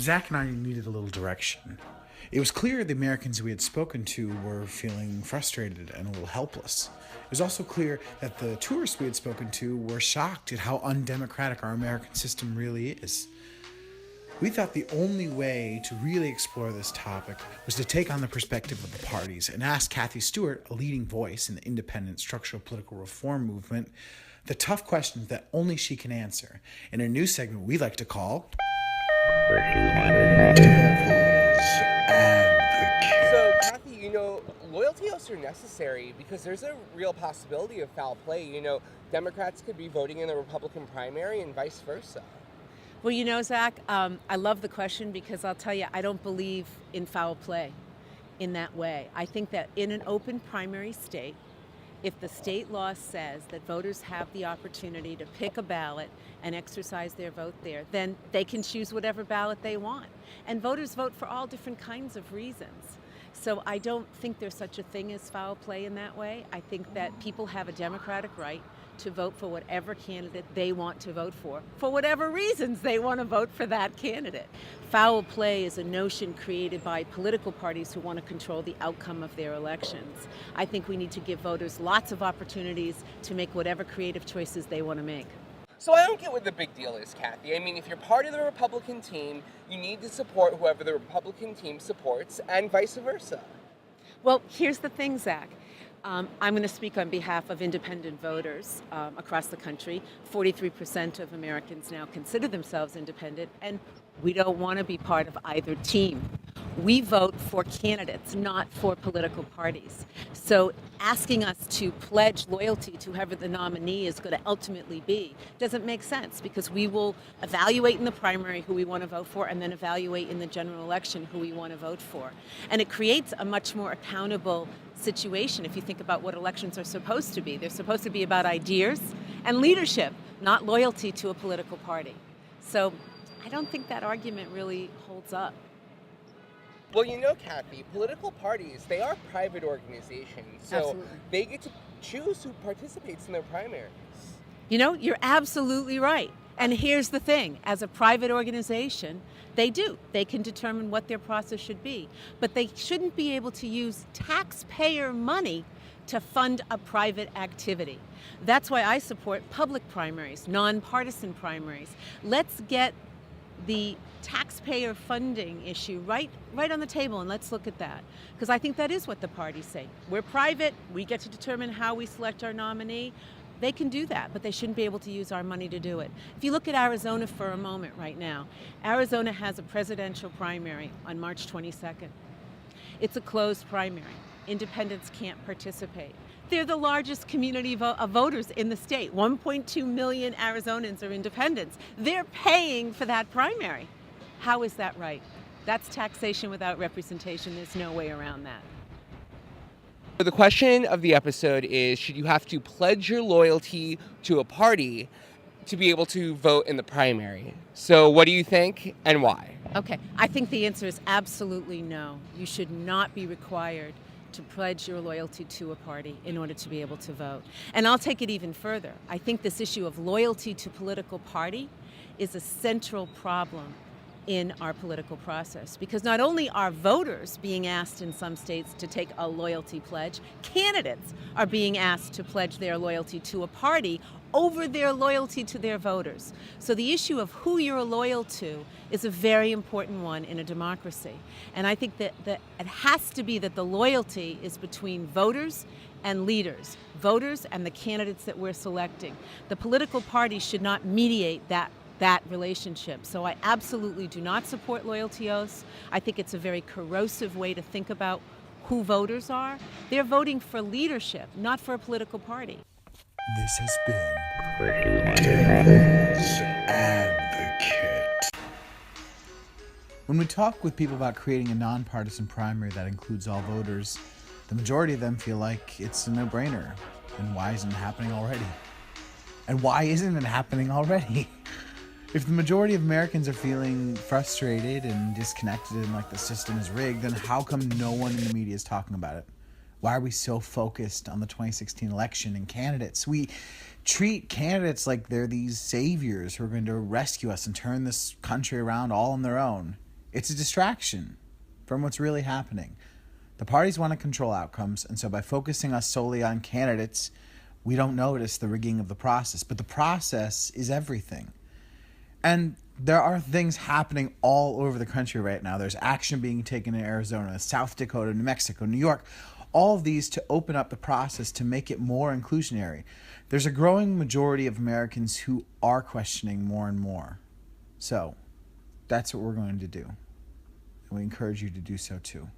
Zach and I needed a little direction. It was clear the Americans we had spoken to were feeling frustrated and a little helpless. It was also clear that the tourists we had spoken to were shocked at how undemocratic our American system really is. We thought the only way to really explore this topic was to take on the perspective of the parties and ask Cathy Stewart, a leading voice in the independent structural political reform movement, the tough questions that only she can answer in a new segment we like to call So, Cathy, loyalty oaths are necessary because there's a real possibility of foul play. Democrats could be voting in the Republican primary and vice versa. Well, Zach, I love the question because I'll tell you, I don't believe in foul play in that way. I think that in an open primary state, if the state law says that voters have the opportunity to pick a ballot and exercise their vote there, then they can choose whatever ballot they want. And voters vote for all different kinds of reasons. So I don't think there's such a thing as foul play in that way. I think that people have a democratic right to vote for whatever candidate they want to vote for whatever reasons they want to vote for that candidate. Foul play is a notion created by political parties who want to control the outcome of their elections. I think we need to give voters lots of opportunities to make whatever creative choices they want to make. So I don't get what the big deal is, Cathy. I mean, if you're part of the Republican team, you need to support whoever the Republican team supports and vice versa. Well, here's the thing, Zach. I'm going to speak on behalf of independent voters across the country. 43% of Americans now consider themselves independent, and we don't want to be part of either team. We vote for candidates, not for political parties. So asking us to pledge loyalty to whoever the nominee is going to ultimately be doesn't make sense, because we will evaluate in the primary who we want to vote for and then evaluate in the general election who we want to vote for. And it creates a much more accountable situation if you think about what elections are supposed to be. They're supposed to be about ideas and leadership, not loyalty to a political party. So I don't think that argument really holds up. Well, Cathy, political parties, they are private organizations, so Absolutely. They get to choose who participates in their primaries. You're absolutely right. And here's the thing, as a private organization, they do. They can determine what their process should be. But they shouldn't be able to use taxpayer money to fund a private activity. That's why I support public primaries, nonpartisan primaries. Let's get the taxpayer funding issue right on the table, and let's look at that. Because I think that is what the parties say. We're private, we get to determine how we select our nominee. They can do that, but they shouldn't be able to use our money to do it. If you look at Arizona for a moment right now, Arizona has a presidential primary on March 22nd. It's a closed primary. Independents can't participate. They're the largest community of voters in the state. 1.2 million Arizonans are independents. They're paying for that primary. How is that right? That's taxation without representation. There's no way around that. So the question of the episode is, should you have to pledge your loyalty to a party to be able to vote in the primary? So what do you think and why? Okay, I think the answer is absolutely no. You should not be required to pledge your loyalty to a party in order to be able to vote. And I'll take it even further. I think this issue of loyalty to political party is a central problem in our political process, because not only are voters being asked in some states to take a loyalty pledge, candidates are being asked to pledge their loyalty to a party over their loyalty to their voters. So the issue of who you're loyal to is a very important one in a democracy. And I think that it has to be that the loyalty is between voters and leaders, voters and the candidates that we're selecting. The political parties should not mediate that relationship. So I absolutely do not support loyalty oaths. I think it's a very corrosive way to think about who voters are. They're voting for leadership, not for a political party. This has been Devil's Advocate. When we talk with people about creating a nonpartisan primary that includes all voters, the majority of them feel like it's a no-brainer. And why isn't it happening already? And why isn't it happening already? If the majority of Americans are feeling frustrated and disconnected and like the system is rigged, then how come no one in the media is talking about it? Why are we so focused on the 2016 election and candidates? We treat candidates like they're these saviors who are going to rescue us and turn this country around all on their own. It's a distraction from what's really happening. The parties want to control outcomes, and so by focusing us solely on candidates, we don't notice the rigging of the process. But the process is everything. And there are things happening all over the country right now. There's action being taken in Arizona, South Dakota, New Mexico, New York, all of these to open up the process to make it more inclusionary. There's a growing majority of Americans who are questioning more and more. So that's what we're going to do. And we encourage you to do so too.